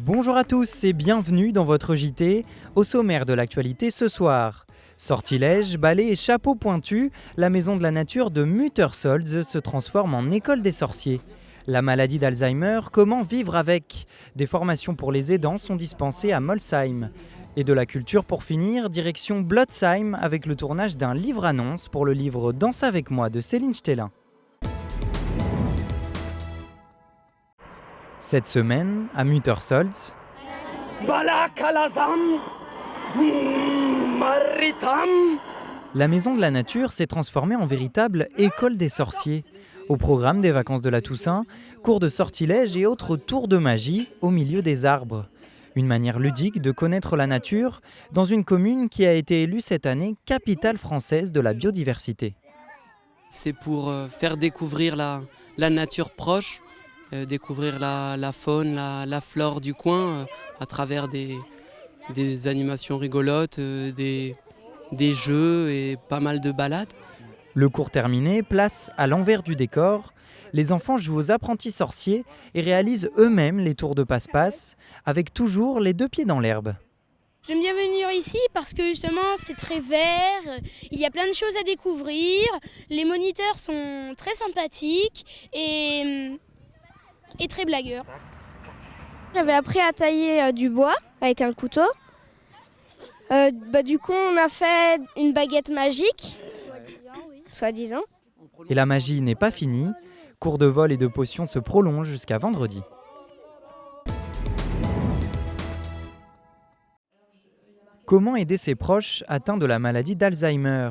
Bonjour à tous et bienvenue dans votre JT. Au sommaire de l'actualité ce soir. Sortilèges, balais et chapeaux pointus, la maison de la nature de Muttersolz se transforme en école des sorciers. La maladie d'Alzheimer, comment vivre avec? Des formations pour les aidants sont dispensées à Molsheim. Et de la culture pour finir, direction Blotzheim avec le tournage d'un livre-annonce pour le livre Danse avec moi de Céline Stellin. Cette semaine, à Muttersolz, la maison de la nature s'est transformée en véritable école des sorciers. Au programme des vacances de la Toussaint, cours de sortilèges et autres tours de magie au milieu des arbres. Une manière ludique de connaître la nature dans une commune qui a été élue cette année capitale française de la biodiversité. C'est pour faire découvrir la nature proche, découvrir la faune, la flore du coin à travers des animations rigolotes, des jeux et pas mal de balades. Le cours terminé, place à l'envers du décor. Les enfants jouent aux apprentis sorciers et réalisent eux-mêmes les tours de passe-passe, avec toujours les deux pieds dans l'herbe. J'aime bien venir ici parce que justement c'est très vert, il y a plein de choses à découvrir, les moniteurs sont très sympathiques et très blagueurs. J'avais appris à tailler du bois avec un couteau. Du coup on a fait une baguette magique, soi-disant. Et la magie n'est pas finie, cours de vol et de potions se prolongent jusqu'à vendredi. Comment aider ses proches atteints de la maladie d'Alzheimer?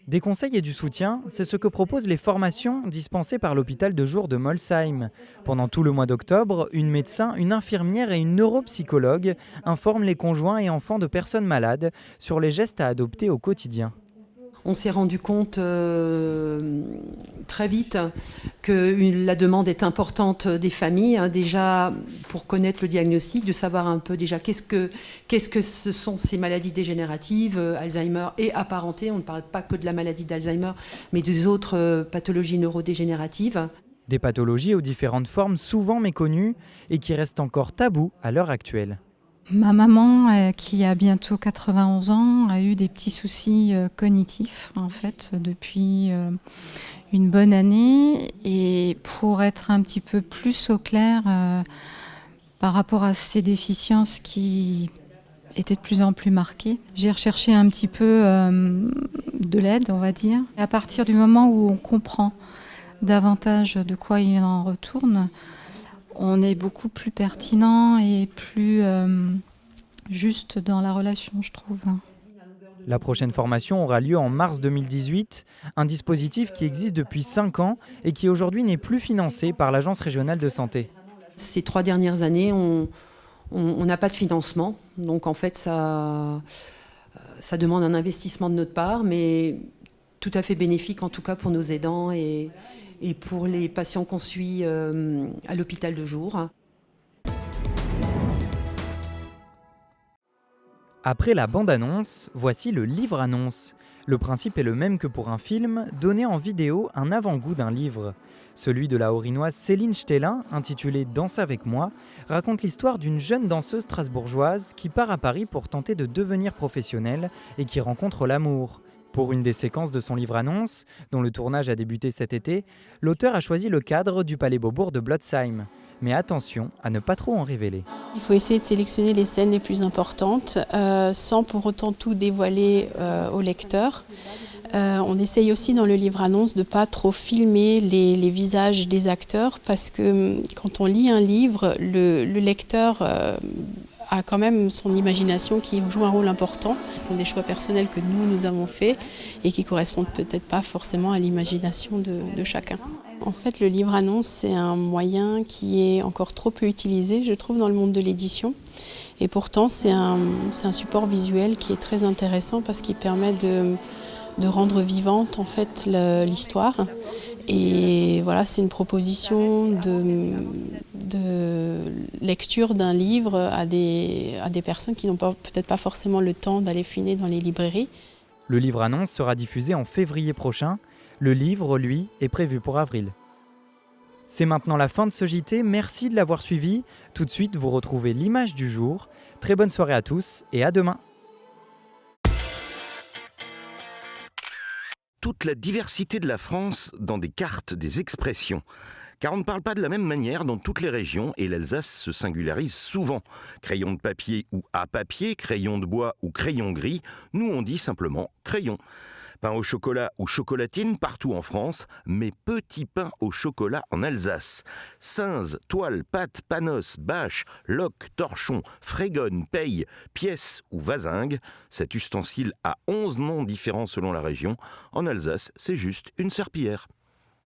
Des conseils et du soutien, c'est ce que proposent les formations dispensées par l'hôpital de jour de Molsheim. Pendant tout le mois d'octobre, une médecin, une infirmière et une neuropsychologue informent les conjoints et enfants de personnes malades sur les gestes à adopter au quotidien. On s'est rendu compte très vite que la demande est importante des familles, déjà pour connaître le diagnostic, de savoir un peu déjà qu'est-ce que ce sont ces maladies dégénératives, Alzheimer et apparentées. On ne parle pas que de la maladie d'Alzheimer, mais des autres pathologies neurodégénératives. Des pathologies aux différentes formes souvent méconnues et qui restent encore tabous à l'heure actuelle. Ma maman, qui a bientôt 91 ans, a eu des petits soucis cognitifs en fait depuis une bonne année. Et pour être un petit peu plus au clair par rapport à ces déficiences qui étaient de plus en plus marquées, j'ai recherché un petit peu de l'aide, on va dire. À partir du moment où on comprend davantage de quoi il en retourne, on est beaucoup plus pertinent et plus juste dans la relation, je trouve. La prochaine formation aura lieu en mars 2018, un dispositif qui existe depuis 5 ans et qui aujourd'hui n'est plus financé par l'Agence régionale de santé. Ces 3 dernières années, on n'a pas de financement, donc en fait ça demande un investissement de notre part, mais tout à fait bénéfique en tout cas pour nos aidants et pour les patients qu'on suit à l'hôpital de jour. Après la bande-annonce, voici le livre-annonce. Le principe est le même que pour un film, donner en vidéo un avant-goût d'un livre. Celui de la Haut-Rhinoise Céline Stellin, intitulé « Danse avec moi », raconte l'histoire d'une jeune danseuse strasbourgeoise qui part à Paris pour tenter de devenir professionnelle et qui rencontre l'amour. Pour une des séquences de son livre-annonce, dont le tournage a débuté cet été, l'auteur a choisi le cadre du Palais Beaubourg de Blotzheim. Mais attention à ne pas trop en révéler. Il faut essayer de sélectionner les scènes les plus importantes sans pour autant tout dévoiler au lecteur. On essaye aussi dans le livre-annonce de ne pas trop filmer les visages des acteurs parce que quand on lit un livre, le lecteur a quand même son imagination qui joue un rôle important. Ce sont des choix personnels que nous avons faits et qui ne correspondent peut-être pas forcément à l'imagination de chacun. En fait, le livre-annonce, c'est un moyen qui est encore trop peu utilisé, je trouve, dans le monde de l'édition. Et pourtant, c'est un support visuel qui est très intéressant parce qu'il permet de rendre vivante en fait l'histoire. Et voilà, c'est une proposition de lecture d'un livre à des personnes qui n'ont peut-être pas forcément le temps d'aller fouiner dans les librairies. Le livre-annonce sera diffusé en février prochain. Le livre, lui, est prévu pour avril. C'est maintenant la fin de ce JT, merci de l'avoir suivi. Tout de suite, vous retrouvez l'image du jour. Très bonne soirée à tous et à demain. Toute la diversité de la France dans des cartes, des expressions. Car on ne parle pas de la même manière dans toutes les régions et l'Alsace se singularise souvent. Crayon de papier ou à papier, crayon de bois ou crayon gris, nous on dit simplement crayon. Pain au chocolat ou chocolatine partout en France, mais petit pain au chocolat en Alsace. Cinze, toile, pâte, panos, bâche, loque, torchon, frégonne, paille, pièce ou vasingue. Cet ustensile a 11 noms différents selon la région. En Alsace, c'est juste une serpillière.